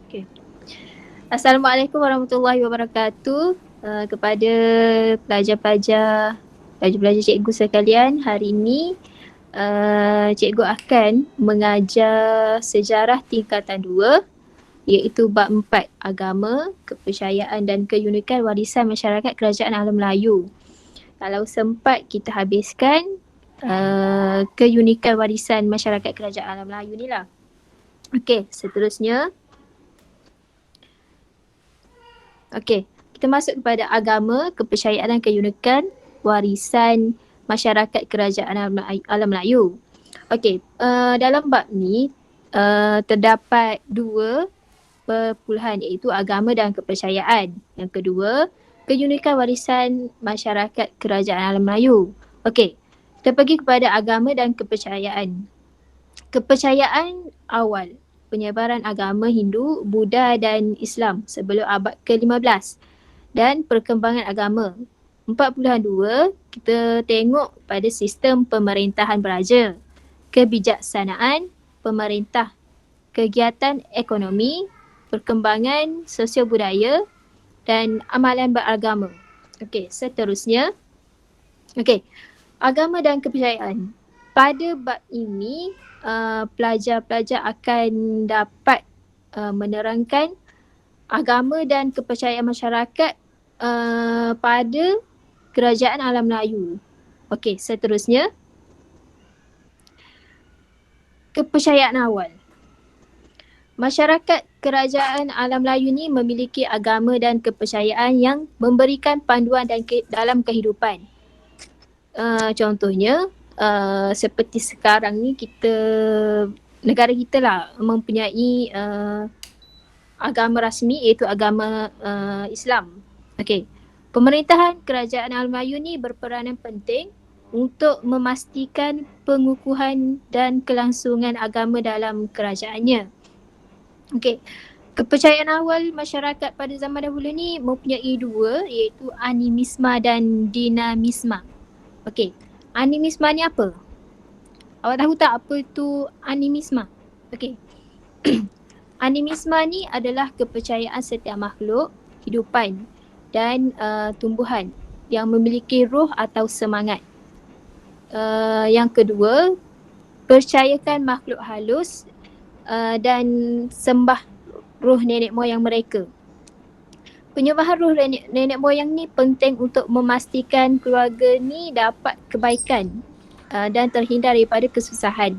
Okay. Assalamualaikum warahmatullahi wabarakatuh. Kepada pelajar-pelajar cikgu sekalian, hari ini cikgu akan mengajar sejarah tingkatan 2, iaitu bab 4, agama, kepercayaan dan keunikan warisan masyarakat kerajaan Alam Melayu. Kalau sempat kita habiskan keunikan warisan masyarakat kerajaan Alam Melayu ni lah. Okey, seterusnya. Okey, kita masuk kepada agama, kepercayaan dan keunikan warisan masyarakat kerajaan Alam Melayu. Okey, dalam bab ni terdapat 2 perpuluhan, iaitu agama dan kepercayaan. Yang kedua, keunikan warisan masyarakat kerajaan Alam Melayu. Okey, kita pergi kepada agama dan kepercayaan. Kepercayaan awal penyebaran agama Hindu, Buddha dan Islam sebelum abad ke-15 dan perkembangan agama. 4.2 kita tengok pada sistem pemerintahan beraja, kebijaksanaan pemerintah, kegiatan ekonomi, perkembangan sosial budaya dan amalan beragama. Okey, seterusnya. Okey, agama dan kepercayaan. Pada bab ini pelajar-pelajar akan dapat menerangkan agama dan kepercayaan masyarakat pada kerajaan Alam Melayu. Okey, seterusnya. Kepercayaan awal. Masyarakat kerajaan Alam Melayu ni memiliki agama dan kepercayaan yang memberikan panduan dalam kehidupan. Contohnya, seperti sekarang ni negara kita lah mempunyai agama rasmi, iaitu agama Islam. Okey. Pemerintahan kerajaan Alam Melayu ni berperanan penting untuk memastikan pengukuhan dan kelangsungan agama dalam kerajaannya. Okey. Kepercayaan awal masyarakat pada zaman dahulu ni mempunyai 2, iaitu animisma dan dinamisma. Okey. Animisma ni apa? Awak tahu tak apa itu animisma? Okey. Animisma ni adalah kepercayaan setiap makhluk hidupan dan tumbuhan yang memiliki roh atau semangat. Yang kedua, percayakan makhluk halus dan sembah roh nenek moyang mereka. Penyembahan roh nenek moyang ni penting untuk memastikan keluarga ni dapat kebaikan dan terhindar daripada kesusahan.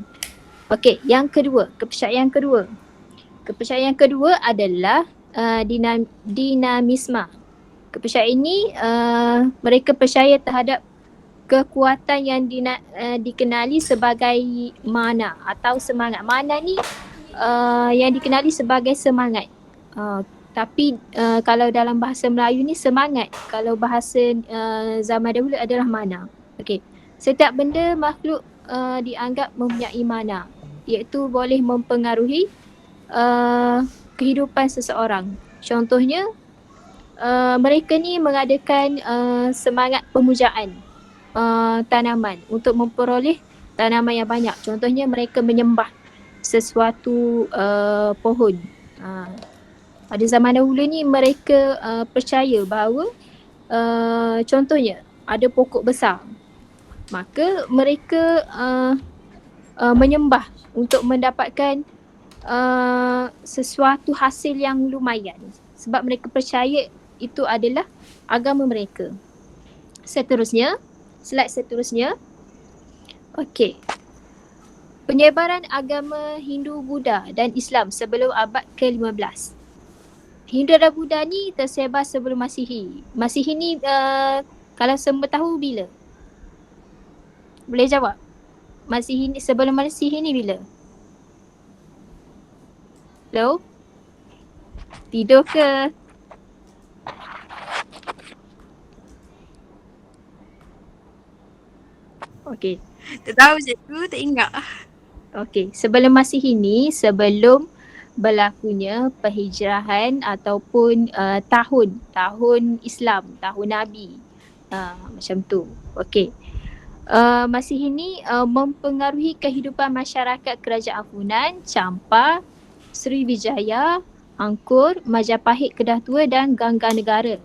Okey, yang kedua, kepercayaan kedua. Kepercayaan kedua adalah dinamisma. Kepercayaan ini mereka percaya terhadap kekuatan yang dikenali sebagai mana atau semangat. Mana ni yang dikenali sebagai semangat. Tapi kalau dalam bahasa Melayu ni semangat. Kalau bahasa zaman dahulu adalah mana. Okey. Setiap benda makhluk dianggap mempunyai mana, iaitu boleh mempengaruhi kehidupan seseorang. Contohnya, mereka ni mengadakan semangat pemujaan tanaman untuk memperoleh tanaman yang banyak. Contohnya mereka menyembah sesuatu pohon. Pada zaman dahulu ni mereka percaya bahawa contohnya ada pokok besar. Maka mereka menyembah untuk mendapatkan sesuatu hasil yang lumayan. Sebab mereka percaya itu adalah agama mereka. Seterusnya, slide seterusnya. Okey. Penyebaran agama Hindu, Buddha dan Islam sebelum abad ke-15. Hindu dan Buddha ni tersebar sebelum Masihi. Masihi ni kalau semua tahu bila? Boleh jawab? Masihi ni, sebelum Masihi ni bila? Hello? Tidur ke? Okey. Tak tahu cikgu, tak ingat. Okey, sebelum Masihi ni, sebelum berlakunya penghijrahan ataupun tahun Islam, tahun Nabi. Macam tu. Okey. Masihi ni mempengaruhi kehidupan masyarakat kerajaan Funan, Champa, Sriwijaya, Angkor, Majapahit, Kedah Tua dan Gangga Negara.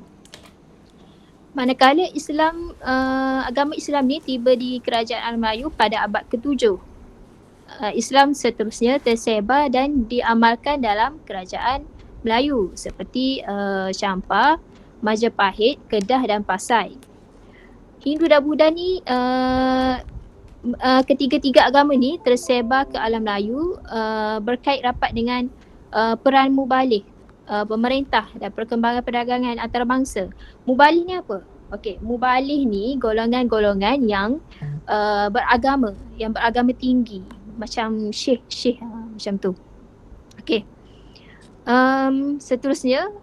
Manakala agama Islam ni tiba di Kerajaan Melayu pada abad ke-7. Islam seterusnya tersebar dan diamalkan dalam Kerajaan Melayu seperti Champa, Majapahit, Kedah dan Pasai. Hindu dan Buddha ni ketiga-tiga agama ni tersebar ke alam Melayu berkait rapat dengan peran mubalih pemerintah dan perkembangan perdagangan antarabangsa. Mubalih ni apa? Okey, mubalih ni golongan-golongan yang beragama, yang beragama tinggi, macam syekh macam tu. Okey. Seterusnya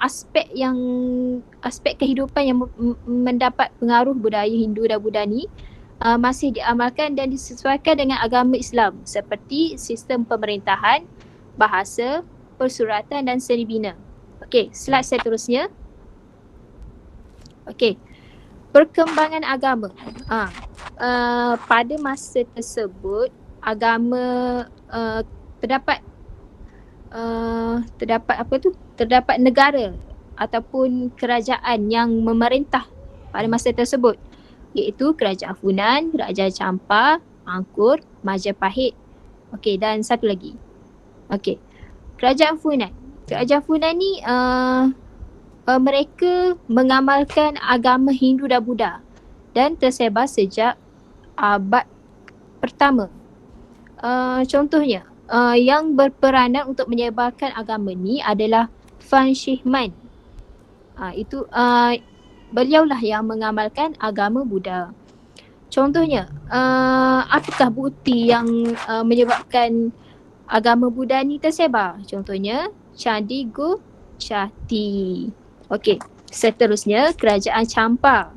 aspek kehidupan yang mendapat pengaruh budaya Hindu dan Buddha ni masih diamalkan dan disesuaikan dengan agama Islam seperti sistem pemerintahan, bahasa, persuratan dan seni bina. Okey, slide seterusnya. Okey, perkembangan agama. Pada masa tersebut agama terdapat negara ataupun kerajaan yang memerintah pada masa tersebut, iaitu Kerajaan Funan, Kerajaan Champa, Angkor, Majapahit. Okey, dan satu lagi. Okey, Kerajaan Funan. Kerajaan Funan ni mereka mengamalkan agama Hindu dan Buddha dan tersebar sejak abad pertama. Contohnya, yang berperanan untuk menyebarkan agama ni adalah Fan Shihman. Beliaulah yang mengamalkan agama Buddha. Contohnya, apakah bukti yang menyebabkan agama Buddha ni tersebar? Contohnya, Candi Gochati. Okey, seterusnya Kerajaan Champa.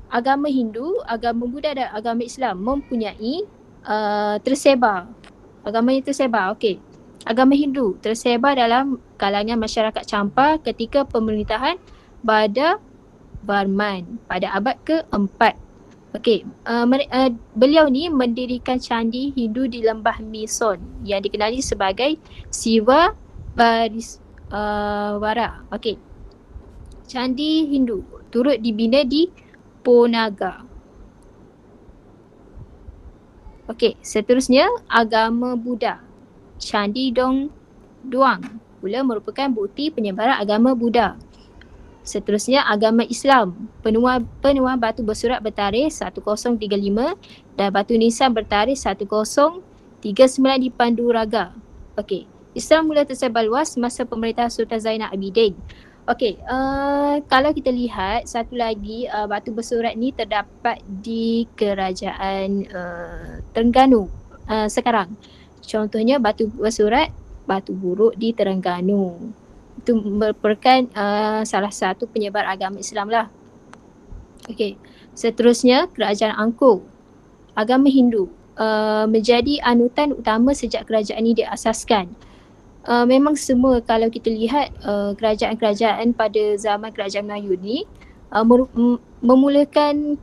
Agama Hindu, agama Buddha dan agama Islam mempunyai tersebar. Agamanya tersebar. Okey. Agama Hindu tersebar dalam kalangan masyarakat Champa ketika pemerintahan Bada Varman pada abad ke-4. Okey, beliau ni mendirikan candi Hindu di lembah Mison yang dikenali sebagai Siva Bariswara. Okey. Candi Hindu turut dibina di Ponagar. Okey, seterusnya agama Buddha. Candi Dong Duang pula merupakan bukti penyebaran agama Buddha. Seterusnya agama Islam. Penuah batu bersurat bertarikh 1035 dan batu nisan bertarikh 1039 di Panduraga. Okey, Islam mula tersebar luas masa pemerintahan Sultan Zainal Abidin. Okey, kalau kita lihat satu lagi batu bersurat ni terdapat di Kerajaan Terengganu sekarang. Contohnya batu bersurat Batu Buruk di Terengganu. Itu merupakan salah satu penyebar agama Islam lah. Okey, seterusnya Kerajaan Angkor. Agama Hindu menjadi anutan utama sejak kerajaan ini diasaskan. Memang semua kalau kita lihat kerajaan-kerajaan pada zaman Kerajaan Melayu ni memulakan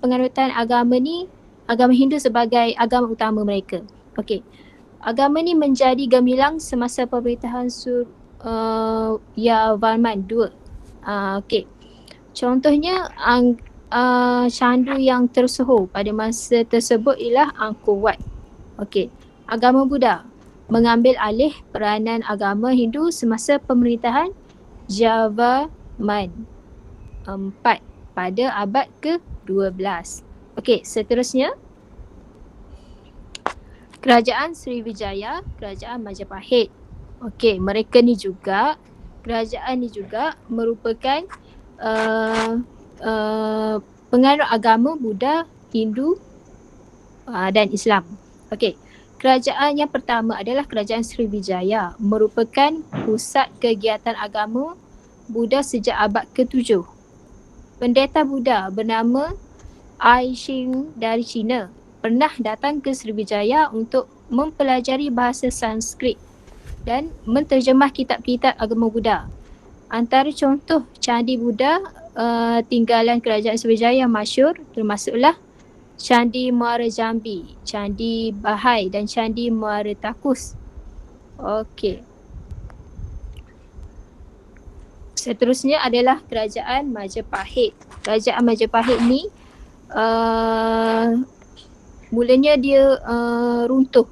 penganutan agama Hindu sebagai agama utama mereka. Okey. Agama ni menjadi gemilang semasa pemerintahan Varman II. Okey. Contohnya candu yang tersohor pada masa tersebut ialah Angkor Wat. Okey. Agama Buddha mengambil alih peranan agama Hindu semasa pemerintahan Jayavarman IV pada abad ke-12. Okey, seterusnya Kerajaan Sriwijaya, Kerajaan Majapahit. Okey, kerajaan ni juga merupakan penganut agama Buddha, Hindu dan Islam. Okey. Kerajaan yang pertama adalah Kerajaan Sriwijaya, merupakan pusat kegiatan agama Buddha sejak abad ke-7. Pendeta Buddha bernama Ai Shing dari China pernah datang ke Sriwijaya untuk mempelajari bahasa Sanskrit dan menterjemah kitab-kitab agama Buddha. Antara contoh candi Buddha tinggalan Kerajaan Sriwijaya yang masyhur termasuklah Candi Muara Jambi, Candi Bahai dan Candi Muara Takus. Okey. Seterusnya adalah Kerajaan Majapahit. Kerajaan Majapahit ni mulanya dia runtuh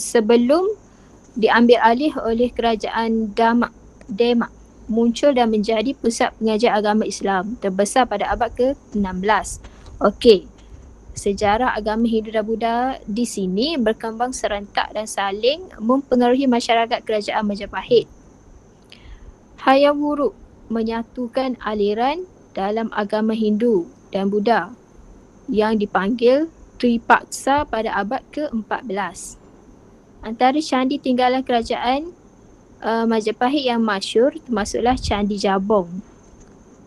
sebelum diambil alih oleh Kerajaan Demak muncul dan menjadi pusat pengajian agama Islam terbesar pada abad ke-16. Okey, sejarah agama Hindu dan Buddha di sini berkembang serentak dan saling mempengaruhi masyarakat Kerajaan Majapahit. Hayam Wuruk menyatukan aliran dalam agama Hindu dan Buddha yang dipanggil Tripaksa pada abad ke-14. Antara candi tinggalan kerajaan Majapahit yang masyhur termasuklah Candi Jabong.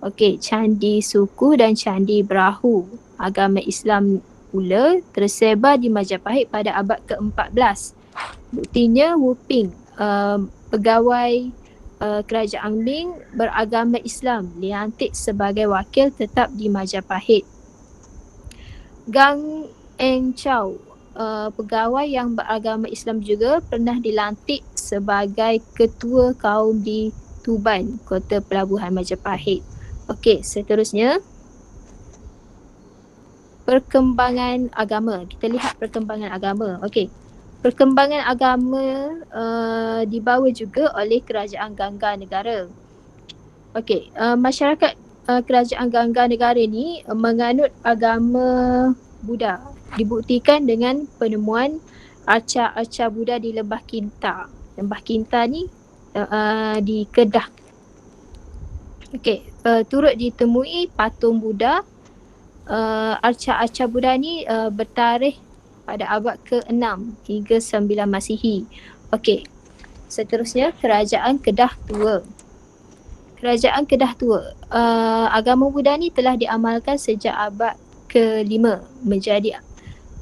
Okey, Candi Suku dan Candi Berahu. Agama Islam pula tersebar di Majapahit pada abad ke-14. Buktinya Wuping, pegawai Kerajaan Ming beragama Islam, dilantik sebagai wakil tetap di Majapahit. Gang Eng Chow, pegawai yang beragama Islam juga pernah dilantik sebagai ketua kaum di Tuban, kota pelabuhan Majapahit. Okey, seterusnya perkembangan agama. Kita lihat perkembangan agama. Okey. Perkembangan agama dibawa juga oleh Kerajaan Gangga Negara. Okey, masyarakat Kerajaan Gangga Negara ni menganut agama Buddha. Dibuktikan dengan penemuan arca-arca Buddha di Lembah Kinta. Lembah Kinta ni di Kedah. Okey, turut ditemui patung Buddha. Arca-arca Buddha ni bertarikh pada abad ke-6 hingga 9 Masihi. Okey, seterusnya Kerajaan Kedah Tua. Kerajaan Kedah Tua, agama Buddha ni telah diamalkan sejak abad ke-5, menjadi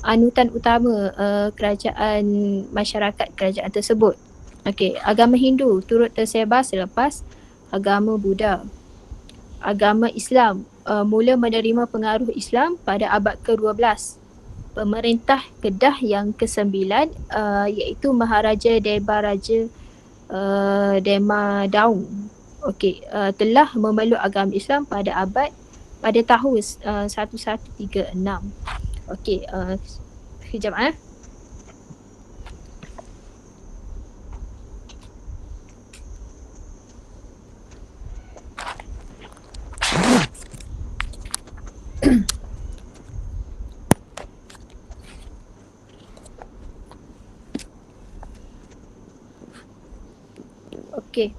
anutan utama kerajaan masyarakat kerajaan tersebut. Okey, agama Hindu turut tersebar selepas agama Buddha. Agama Islam mula menerima pengaruh Islam pada abad ke-12. Pemerintah Kedah yang ke-9 iaitu Maharaja Deba Raja Dema Daung telah memeluk agama Islam pada tahun 1136. Okey, sekejap Okey.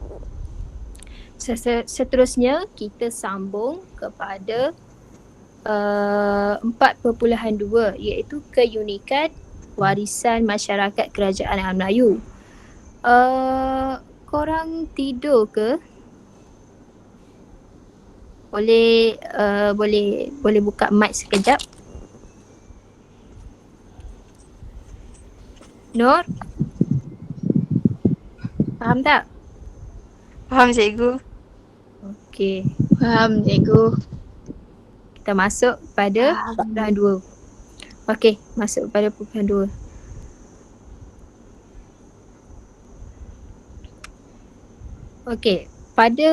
Seterusnya kita sambung kepada 4.2 iaitu keunikan warisan masyarakat kerajaan Alam Melayu. Korang tidur ke? Boleh buka mic sekejap. Nur? Faham tak? Faham cikgu. Okey. Faham cikgu. Kita masuk pada perpuluhan 2. Okey, masuk pada perpuluhan 2. Okey, pada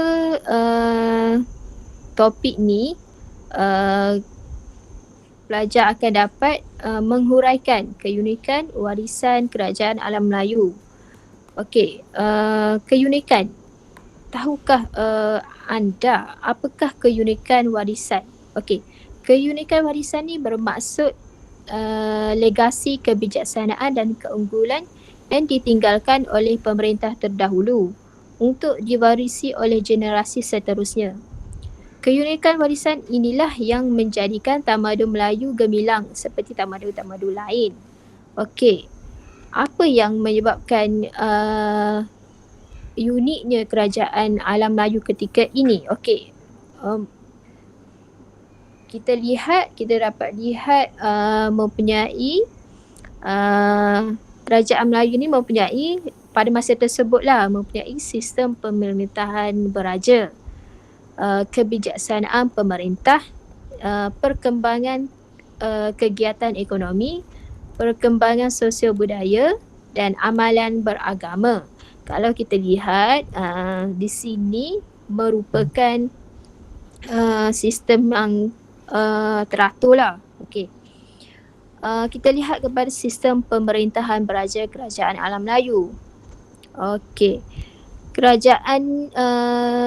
topik ni pelajar akan dapat menghuraikan keunikan warisan kerajaan Alam Melayu. Okey, keunikan. Tahukah anda apakah keunikan warisan? Okey, keunikan warisan ni bermaksud legasi kebijaksanaan dan keunggulan yang ditinggalkan oleh pemerintah terdahulu untuk diwarisi oleh generasi seterusnya. Keunikan warisan inilah yang menjadikan tamadun Melayu gemilang seperti tamadun-tamadun lain. Okey, apa yang menyebabkan uniknya kerajaan Alam Melayu ketika ini? Okey, kita dapat lihat mempunyai kerajaan Melayu ni mempunyai pada masa tersebutlah mempunyai sistem pemerintahan beraja, kebijaksanaan pemerintah, perkembangan kegiatan ekonomi, perkembangan sosial budaya dan amalan beragama. Kalau kita lihat di sini merupakan sistem yang teratur lah. Okey. Kita lihat kepada sistem pemerintahan beraja kerajaan alam Melayu. Okey. Kerajaan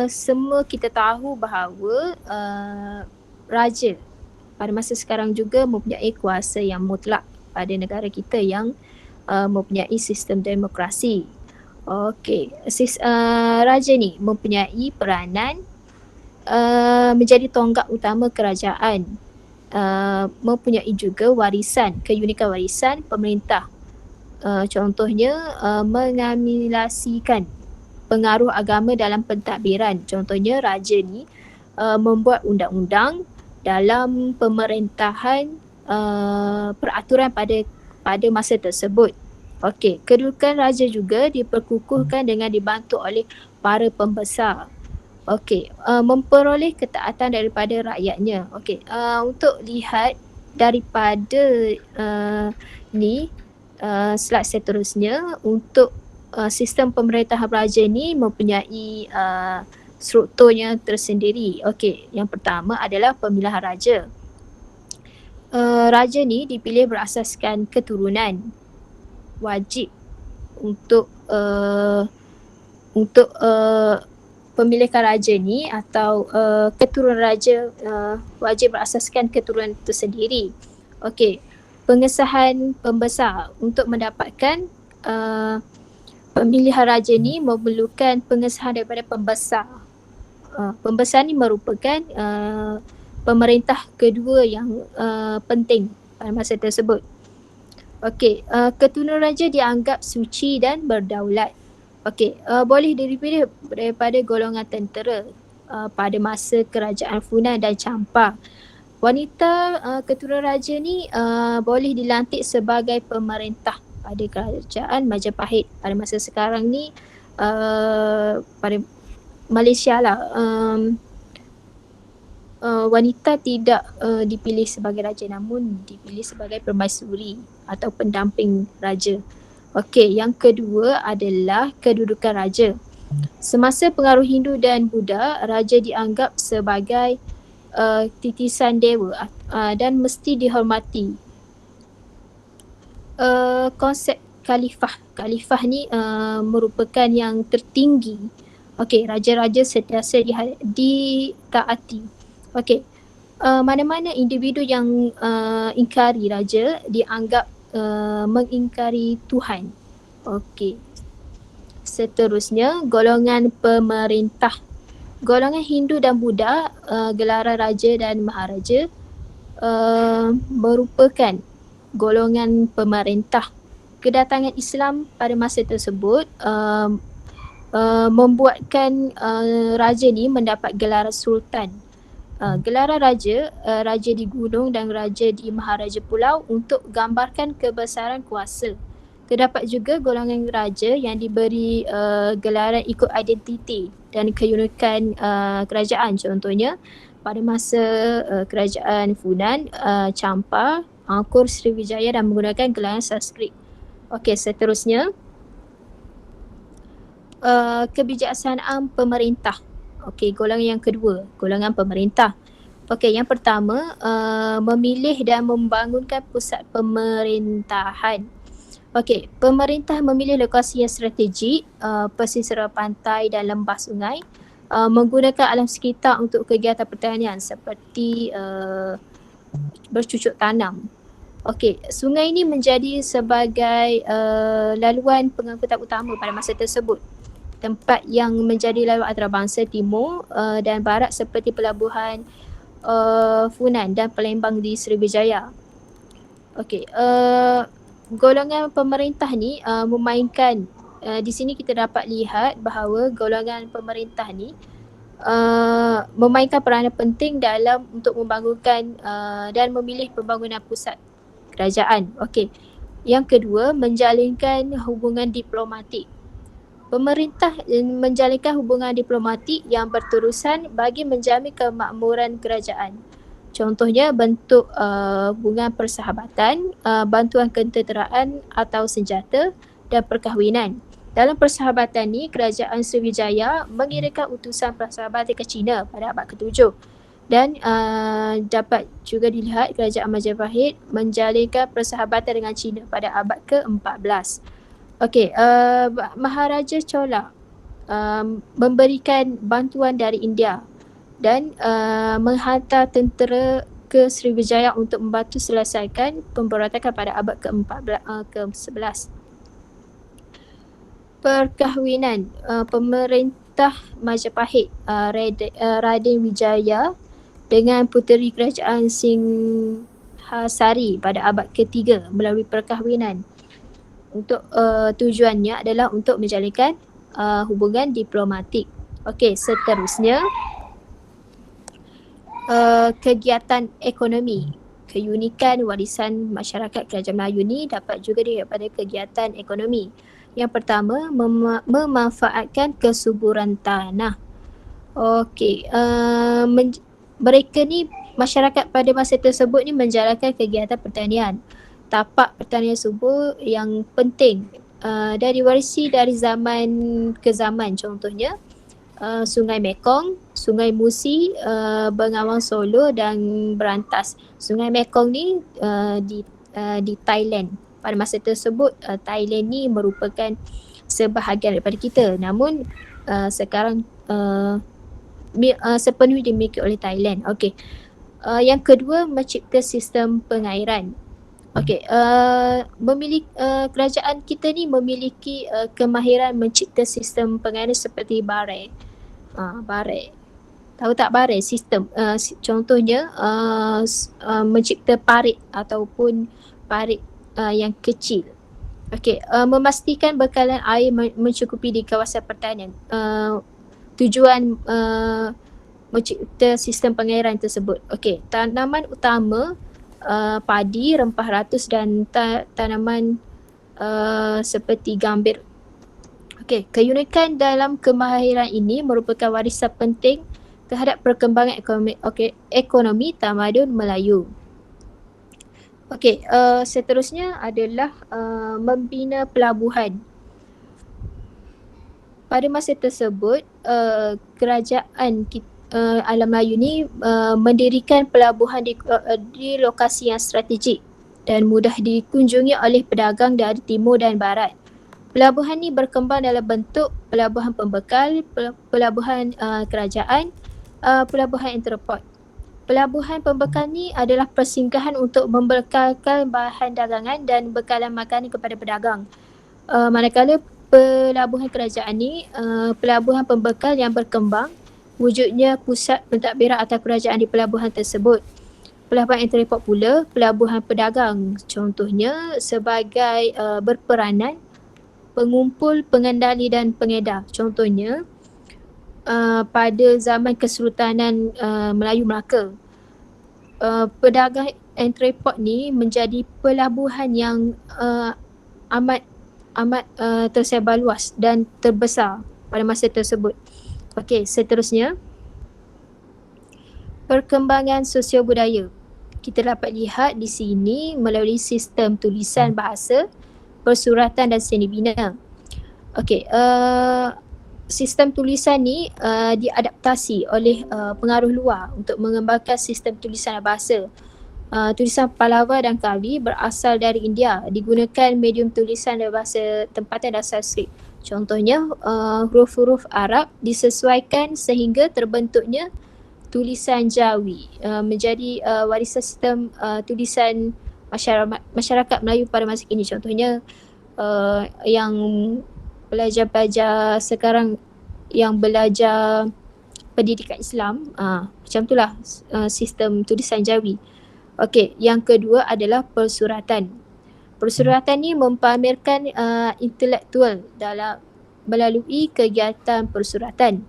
semua kita tahu bahawa raja pada masa sekarang juga mempunyai kuasa yang mutlak pada negara kita yang mempunyai sistem demokrasi. Okey, raja ni mempunyai peranan menjadi tonggak utama kerajaan, mempunyai juga warisan, keunikan warisan pemerintah. Contohnya mengamilasikan pengaruh agama dalam pentadbiran. Contohnya raja ni membuat undang-undang dalam pemerintahan peraturan pada masa tersebut. Okey, kedudukan raja juga diperkukuhkan dengan dibantu oleh para pembesar. Okey, memperoleh ketaatan daripada rakyatnya. Okey, untuk lihat daripada slide seterusnya, untuk sistem pemerintahan raja ni mempunyai strukturnya tersendiri. Okey, yang pertama adalah pemilihan raja. Raja ni dipilih berasaskan keturunan. Wajib untuk pemilihan raja ni atau keturunan raja wajib berasaskan keturunan itu sendiri. Okey, pengesahan pembesar untuk mendapatkan pemilihan raja ni memerlukan pengesahan daripada pembesar. Pembesar ni merupakan pemerintah kedua yang penting pada masa tersebut. Okey, keturunan raja dianggap suci dan berdaulat. Okey, boleh dipilih daripada golongan tentera pada masa kerajaan Funan dan Champa. Wanita keturunan raja ni boleh dilantik sebagai pemerintah pada kerajaan Majapahit. Pada masa sekarang ni pada Malaysia lah, wanita tidak dipilih sebagai raja, namun dipilih sebagai permaisuri atau pendamping raja. Okey, yang kedua adalah kedudukan raja. Semasa pengaruh Hindu dan Buddha, raja dianggap sebagai titisan dewa dan mesti dihormati. Konsep khalifah ni merupakan yang tertinggi. Okey, raja-raja sentiasa ditaati. Okey, mana-mana individu yang ingkari raja dianggap mengingkari Tuhan. Okey. Seterusnya, golongan pemerintah. Golongan Hindu dan Buddha, gelaran raja dan maharaja merupakan golongan pemerintah. Kedatangan Islam pada masa tersebut membuatkan raja ni mendapat gelaran sultan. Gelaran raja, raja di gunung dan raja di maharaja pulau untuk gambarkan kebesaran kuasa. Terdapat juga golongan raja yang diberi gelaran ikut identiti dan keunikan kerajaan. Contohnya pada masa kerajaan Funan, Champa, Angkor, Sriwijaya dan menggunakan gelaran Sanskrit. Okey, seterusnya kebijaksanaan pemerintah. Okey, golongan yang kedua, golongan pemerintah. Okey, yang pertama, memilih dan membangunkan pusat pemerintahan. Okey, pemerintah memilih lokasi yang strategik, pesisir pantai dan lembah sungai, menggunakan alam sekitar untuk kegiatan pertanian seperti bercucuk tanam. Okey, sungai ini menjadi sebagai laluan pengangkutan utama pada masa tersebut. Tempat yang menjadi laluan antarabangsa timur dan barat seperti pelabuhan Funan dan Palembang di Sriwijaya. Okey, golongan pemerintah ni memainkan, di sini kita dapat lihat bahawa golongan pemerintah ni memainkan peranan penting dalam untuk membangunkan dan memilih pembangunan pusat kerajaan. Okey, yang kedua, menjalinkan hubungan diplomatik. Pemerintah menjalinkan hubungan diplomatik yang berterusan bagi menjamin kemakmuran kerajaan. Contohnya bentuk hubungan persahabatan, bantuan ketenteraan atau senjata dan perkahwinan. Dalam persahabatan ni, kerajaan Sriwijaya mengirimkan utusan persahabatan ke China pada abad ke-7 dan dapat juga dilihat kerajaan Majapahit menjalinkan persahabatan dengan China pada abad ke-14. Okey, Maharaja Chola memberikan bantuan dari India dan menghantar tentera ke Sriwijaya untuk membantu selesaikan pemberontakan pada abad ke-11. Perkahwinan pemerintah Majapahit Raden Wijaya dengan puteri kerajaan Singhasari pada abad ke-3 melalui perkahwinan. Untuk tujuannya adalah untuk menjalinkan hubungan diplomatik. Okey, seterusnya kegiatan ekonomi. Keunikan warisan masyarakat kerajaan Melayu ni dapat juga dilihat pada kegiatan ekonomi. Yang pertama, memanfaatkan kesuburan tanah. Okey, mereka ni, masyarakat pada masa tersebut ni menjalankan kegiatan pertanian. Tapak pertanian subur yang penting dan diwarisi dari zaman ke zaman. Contohnya, Sungai Mekong, Sungai Musi, Bengawan Solo dan Berantas. Sungai Mekong ni di Thailand. Pada masa tersebut, Thailand ni merupakan sebahagian daripada kita. Namun sekarang sepenuhnya dimiliki oleh Thailand. Okey. Yang kedua, mencipta sistem pengairan. Okey, kerajaan kita ni memiliki kemahiran mencipta sistem pengairan seperti barai. Barai. Tahu tak barai? Sistem. Contohnya mencipta parit ataupun parit yang kecil. Okey, memastikan bekalan air mencukupi di kawasan pertanian. Tujuan mencipta sistem pengairan tersebut. Okey, tanaman utama padi, rempah ratus dan tanaman seperti gambir. Okey, keunikan dalam kemahiran ini merupakan warisan penting terhadap perkembangan ekonomi tamadun Melayu. Okey, seterusnya adalah membina pelabuhan. Pada masa tersebut, kerajaan Alam Melayu ni mendirikan pelabuhan di lokasi yang strategik dan mudah dikunjungi oleh pedagang dari timur dan barat. Pelabuhan ni berkembang dalam bentuk pelabuhan pembekal, pelabuhan kerajaan, pelabuhan entrepot. Pelabuhan pembekal ni adalah persinggahan untuk membekalkan bahan dagangan dan bekalan makanan kepada pedagang. Manakala pelabuhan kerajaan ni, pelabuhan pembekal yang berkembang, wujudnya pusat pentadbiran atau kerajaan di pelabuhan tersebut. Pelabuhan entrepot pula, pelabuhan pedagang. Contohnya sebagai berperanan pengumpul, pengendali dan pengedar. Contohnya pada zaman Kesultanan Melayu Melaka, pedagang entrepot ni menjadi pelabuhan yang amat tersebar luas dan terbesar pada masa tersebut. Okey, seterusnya perkembangan sosial budaya. Kita dapat lihat di sini melalui sistem tulisan bahasa, persuratan dan seni bina. Okey, sistem tulisan ni diadaptasi oleh pengaruh luar untuk mengembangkan sistem tulisan bahasa. Tulisan Pallava dan Kavi berasal dari India, digunakan medium tulisan dan bahasa tempatan dan Sanskrit. Contohnya huruf-huruf Arab disesuaikan sehingga terbentuknya tulisan Jawi, menjadi warisan sistem tulisan masyarakat Melayu pada masa kini. Contohnya yang pelajar-pelajar sekarang yang belajar pendidikan Islam, macam itulah sistem tulisan Jawi. Okey, yang kedua adalah persuratan. Persuratan ni mempamerkan intelektual dalam melalui kegiatan persuratan.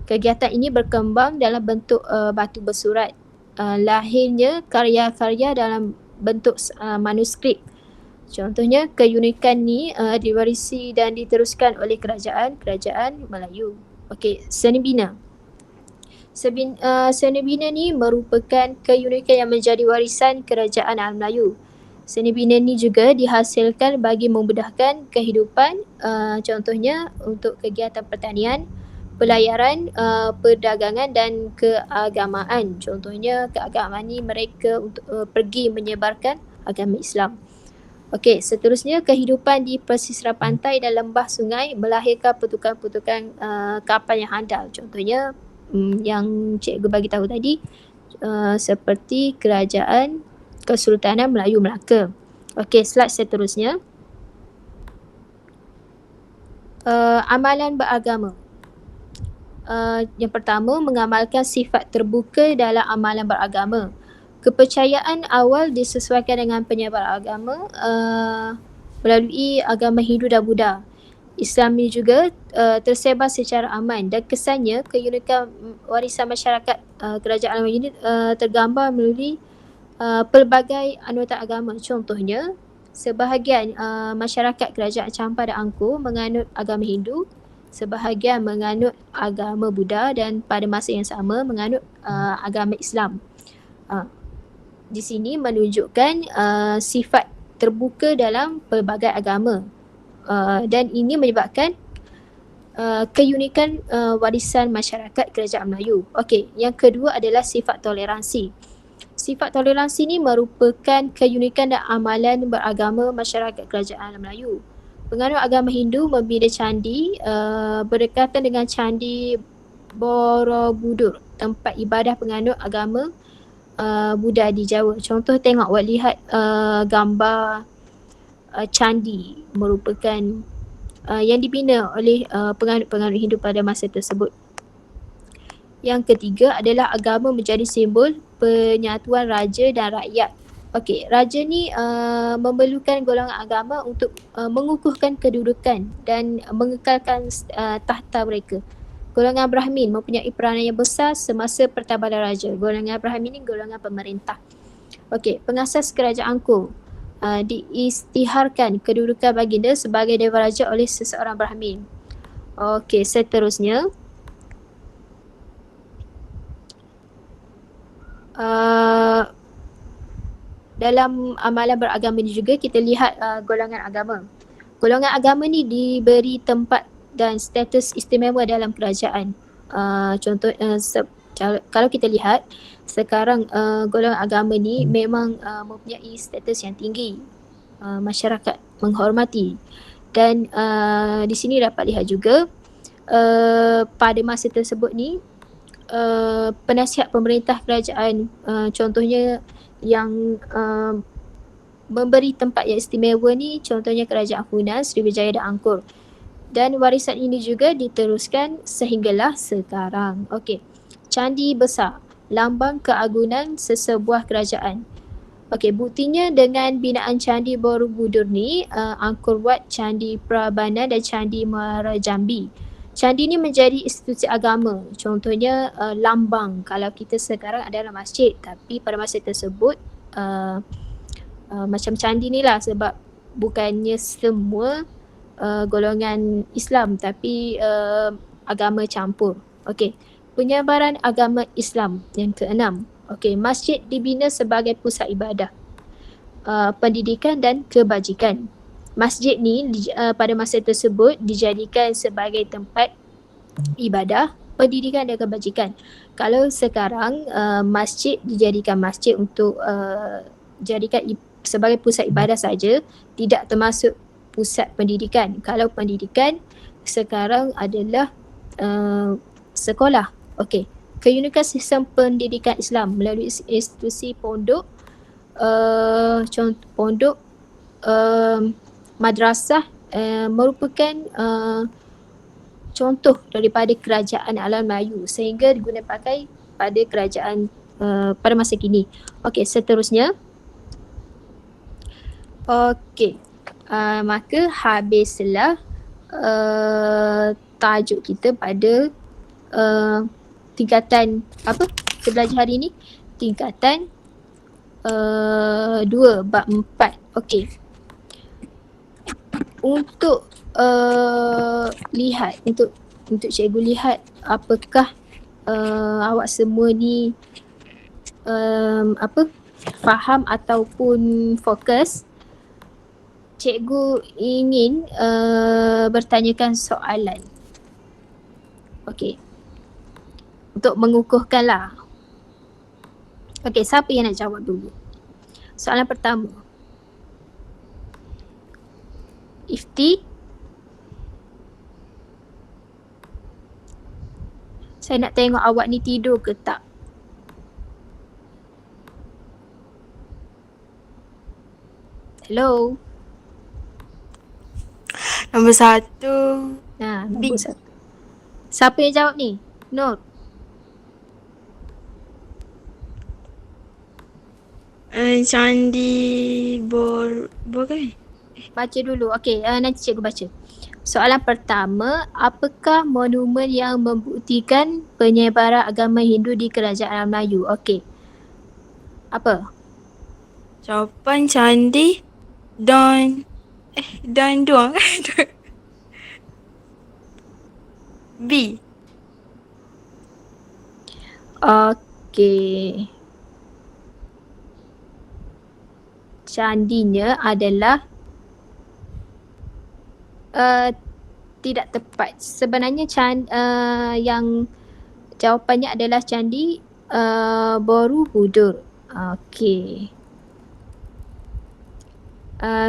Kegiatan ini berkembang dalam bentuk batu bersurat. Lahirnya karya-karya dalam bentuk manuskrip. Contohnya keunikan ni diwarisi dan diteruskan oleh kerajaan Melayu. Okey, seni bina. Seni bina ni merupakan keunikan yang menjadi warisan kerajaan Alam Melayu. Seni bina ni juga dihasilkan bagi memudahkan kehidupan, contohnya untuk kegiatan pertanian, pelayaran, perdagangan dan keagamaan. Contohnya keagamaan ni mereka untuk pergi menyebarkan agama Islam. Okey, seterusnya kehidupan di pesisir pantai dan lembah sungai melahirkan pertukaran-pertukaran kapal yang handal. Contohnya yang cikgu bagi tahu tadi, seperti kerajaan Kesultanan Melayu Melaka. Okey, slide seterusnya. Amalan beragama. Yang pertama, mengamalkan sifat terbuka dalam amalan beragama. Kepercayaan awal disesuaikan dengan penyebar agama melalui agama Hindu dan Buddha. Islam ni juga tersebar secara aman dan kesannya keunikan warisan masyarakat kerajaan alam ini tergambar melalui pelbagai anggota agama. Contohnya, sebahagian masyarakat kerajaan Champa dan Angkor menganut agama Hindu, sebahagian menganut agama Buddha dan pada masa yang sama menganut agama Islam. Di sini menunjukkan sifat terbuka dalam pelbagai agama dan ini menyebabkan keunikan warisan masyarakat kerajaan Melayu. Okey, yang kedua adalah sifat toleransi. Sifat toleransi ni merupakan keunikan dan amalan beragama masyarakat kerajaan Melayu. Penganut agama Hindu membina candi berdekatan dengan candi Borobudur, tempat ibadah penganut agama Buddha di Jawa. Contoh tengok, awak lihat gambar candi merupakan yang dibina oleh penganut-penganut Hindu pada masa tersebut. Yang ketiga adalah agama menjadi simbol penyatuan raja dan rakyat. Okey, raja ni memerlukan golongan agama untuk mengukuhkan kedudukan dan mengekalkan tahta mereka. Golongan Brahmin mempunyai peranan yang besar semasa pertabalan raja. Golongan Brahmin ni golongan pemerintah. Okey, pengasas kerajaan Angkor diisytiharkan kedudukan baginda sebagai Dewa Raja oleh seseorang Brahmin. Okey, seterusnya. Dalam amalan beragama ni juga kita lihat golongan agama. Golongan agama ni diberi tempat dan status istimewa dalam kerajaan. Contoh, kalau kita lihat sekarang golongan agama ni memang mempunyai status yang tinggi. Masyarakat menghormati dan di sini dapat lihat juga pada masa tersebut ni penasihat pemerintah kerajaan contohnya yang memberi tempat yang istimewa ni contohnya kerajaan Hunan, Sriwijaya dan Angkor. Dan warisan ini juga diteruskan sehinggalah sekarang. Okey. Candi besar, lambang keagungan sesebuah kerajaan. Okey, buktinya dengan binaan Candi Borobudur ni, Angkor Wat, Candi Prambanan dan Candi Muara Jambi. Candi ni menjadi institusi agama. Contohnya lambang. Kalau kita sekarang adalah masjid, tapi pada masa tersebut macam candi ni lah, sebab bukannya semua golongan Islam tapi agama campur. Okey, penyebaran agama Islam yang keenam. Okey, masjid dibina sebagai pusat ibadah, pendidikan dan kebajikan. Masjid ni pada masa tersebut dijadikan sebagai tempat ibadah, pendidikan dan kebajikan. Kalau sekarang masjid dijadikan masjid untuk jadikan sebagai pusat ibadah saja, tidak termasuk pusat pendidikan. Kalau pendidikan sekarang adalah sekolah. Okey, keunikan sistem pendidikan Islam melalui institusi pondok, contoh pondok, madrasah merupakan contoh daripada kerajaan alam Melayu sehingga digunakan pakai pada kerajaan pada masa kini. Okey, seterusnya. Okey, maka habislah tajuk kita pada tingkatan apa kita belajar hari ni, tingkatan 2 bab 4. Okey, untuk lihat, untuk cikgu lihat apakah awak semua ni faham ataupun fokus, cikgu ingin bertanyakan soalan. Okey. Untuk mengukuhkan lah. Okey, siapa yang nak jawab dulu? Soalan pertama. Ifti. Saya nak tengok awak ni tidur ke tak? Hello? Nombor 1. Nombor 1. Siapa yang jawab ni? Nur. Candi Bor kan? Baca dulu. Okey, nanti cikgu baca. Soalan pertama, apakah monumen yang membuktikan penyebaran agama Hindu di Kerajaan Melayu? Okey. Apa? Jawapan Candi Don Duang. B. Okey. Candinya adalah tidak tepat. Sebenarnya yang jawapannya adalah Candi Borobudur. Okey.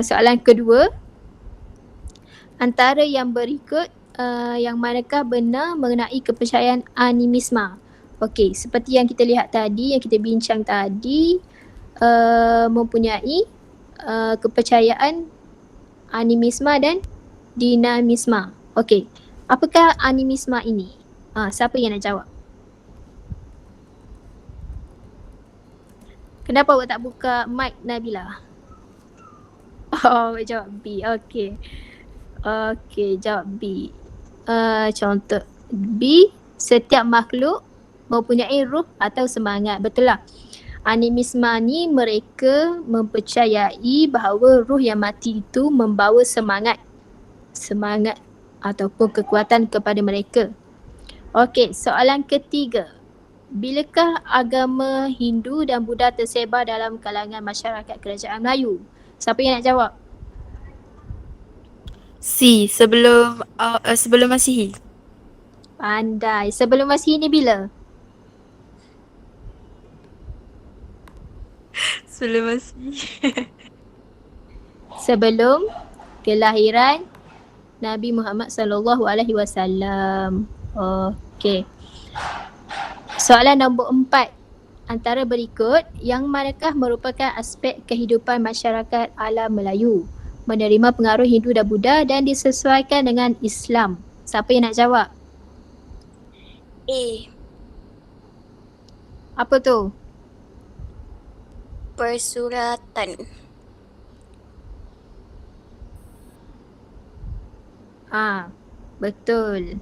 Soalan kedua, antara yang berikut yang manakah benar mengenai kepercayaan animisma? Okey, seperti yang kita lihat tadi, yang kita bincang tadi, mempunyai kepercayaan animisma dan dinamisma. Okey, apakah animisma ini? Siapa yang nak jawab? Kenapa awak tak buka mic, Nabila? Oh, jawab B. Okey. Okey, jawab B. Contoh B, setiap makhluk mempunyai ruh atau semangat. Betul lah. Animisma ni mereka mempercayai bahawa ruh yang mati itu membawa semangat ataupun kekuatan kepada mereka. Okey, soalan ketiga. Bilakah agama Hindu dan Buddha tersebar dalam kalangan masyarakat Kerajaan Melayu? Siapa yang nak jawab? C. Sebelum Masihi. Pandai. Sebelum Masihi ni bila? Sebelum Masihi. Sebelum kelahiran Nabi Muhammad sallallahu alaihi wasallam. Okey. Soalan nombor 4. Antara berikut, yang manakah merupakan aspek kehidupan masyarakat alam Melayu? Menerima pengaruh Hindu dan Buddha dan disesuaikan dengan Islam. Siapa yang nak jawab? A. Apa tu? Persuratan. Betul.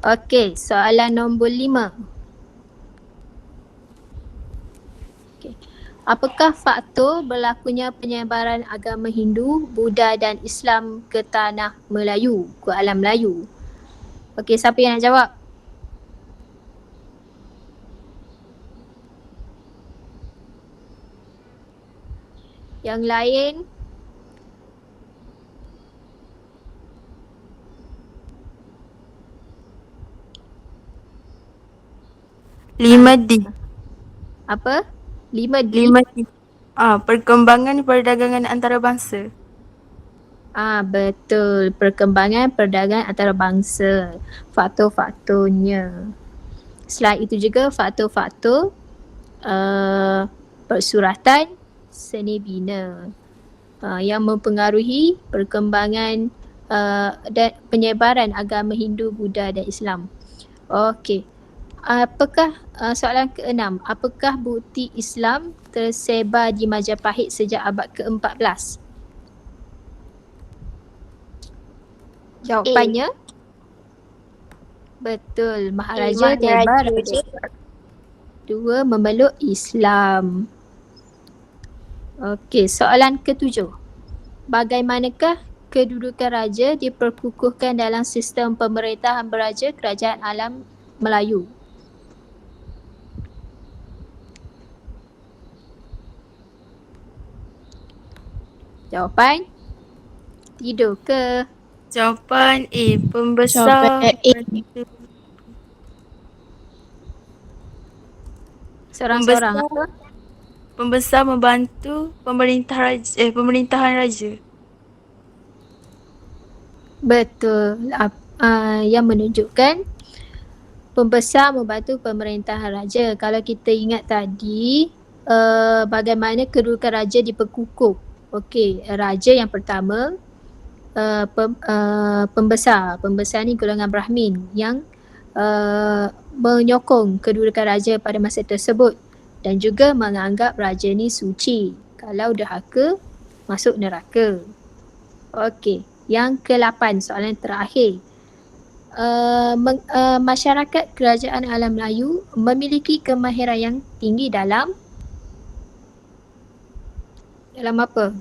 Okey, soalan nombor 5. Okey. Apakah faktor berlakunya penyebaran agama Hindu, Buddha dan Islam ke tanah Melayu, ke alam Melayu? Okey, siapa yang nak jawab? Yang lain? Lima D. Apa? 5D? 5D. Perkembangan perdagangan antarabangsa. Betul. Perkembangan perdagangan antarabangsa. Faktor-faktornya. Selain itu juga faktor-faktor persuratan, seni bina yang mempengaruhi perkembangan dan penyebaran agama Hindu, Buddha dan Islam. Okey. Apakah soalan ke-6, apakah bukti Islam tersebar di Majapahit sejak abad ke-14? Jawapannya betul, Maharaja Tebar Raja 2 memeluk Islam. Okey, soalan ke-7. Bagaimanakah kedudukan raja diperkukuhkan dalam sistem pemerintahan beraja Kerajaan Alam Melayu? Jawapan tidur ke? Jawapan A. Jawapan Pembesar. A. Seorang-seorang Pembesar. apa? Pembesar membantu pemerintahan raja. Betul. Yang menunjukkan pembesar membantu pemerintahan raja. Kalau kita ingat tadi, bagaimana kedudukan raja diperkukuh. Okey, raja yang pertama, pembesar. Pembesar ni golongan Brahmin yang menyokong kedudukan raja pada masa tersebut dan juga menganggap raja ni suci. Kalau derhaka, masuk neraka. Okey, yang ke-8, soalan terakhir. Masyarakat kerajaan alam Melayu memiliki kemahiran yang tinggi dalam apa?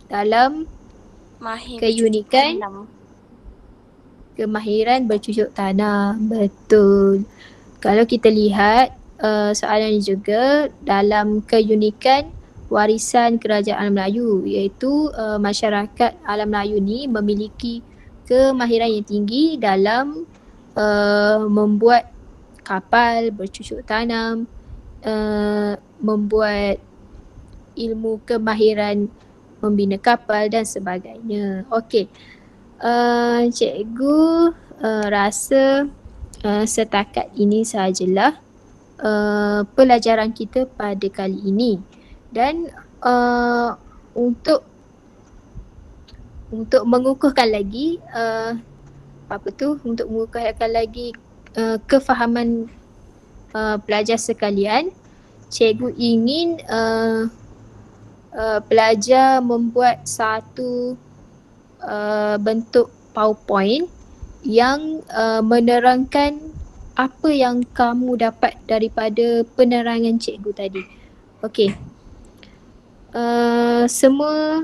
Dalam Mahir keunikan tanam. kemahiran bercucuk tanam. Betul. Kalau kita lihat soalan ini juga dalam keunikan warisan kerajaan Melayu, iaitu masyarakat alam Melayu ni memiliki kemahiran yang tinggi dalam membuat kapal bercucuk tanam, membuat ilmu kemahiran membina kapal dan sebagainya. Okey. Cikgu rasa setakat ini sahajalah pelajaran kita pada kali ini. Dan untuk mengukuhkan lagi untuk mengukuhkan lagi kefahaman pelajar sekalian, cikgu ingin pelajar membuat satu bentuk PowerPoint yang menerangkan apa yang kamu dapat daripada penerangan cikgu tadi. Okey. Semua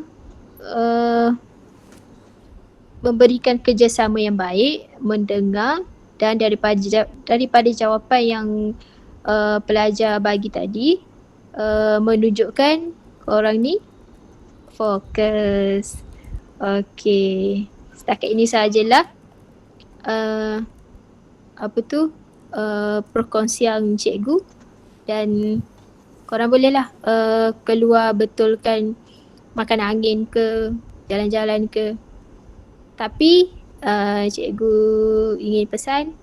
memberikan kerjasama yang baik, mendengar, dan daripada jawapan yang pelajar bagi tadi menunjukkan korang ni fokus. Okey, setakat ini sahajalah perkongsian cikgu, dan korang bolehlah keluar betulkan makan angin ke, jalan-jalan ke. Tapi cikgu ingin pesan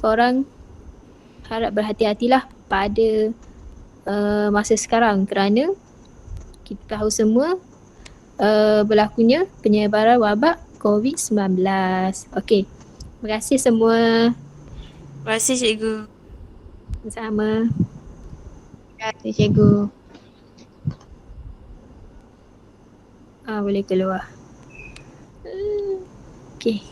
korang harap berhati-hatilah pada masa sekarang, kerana kita tahu semua berlakunya penyebaran wabak COVID-19. Okey. Terima kasih semua. Terima kasih cikgu. Sama. Terima kasih cikgu. Boleh keluar. Okey.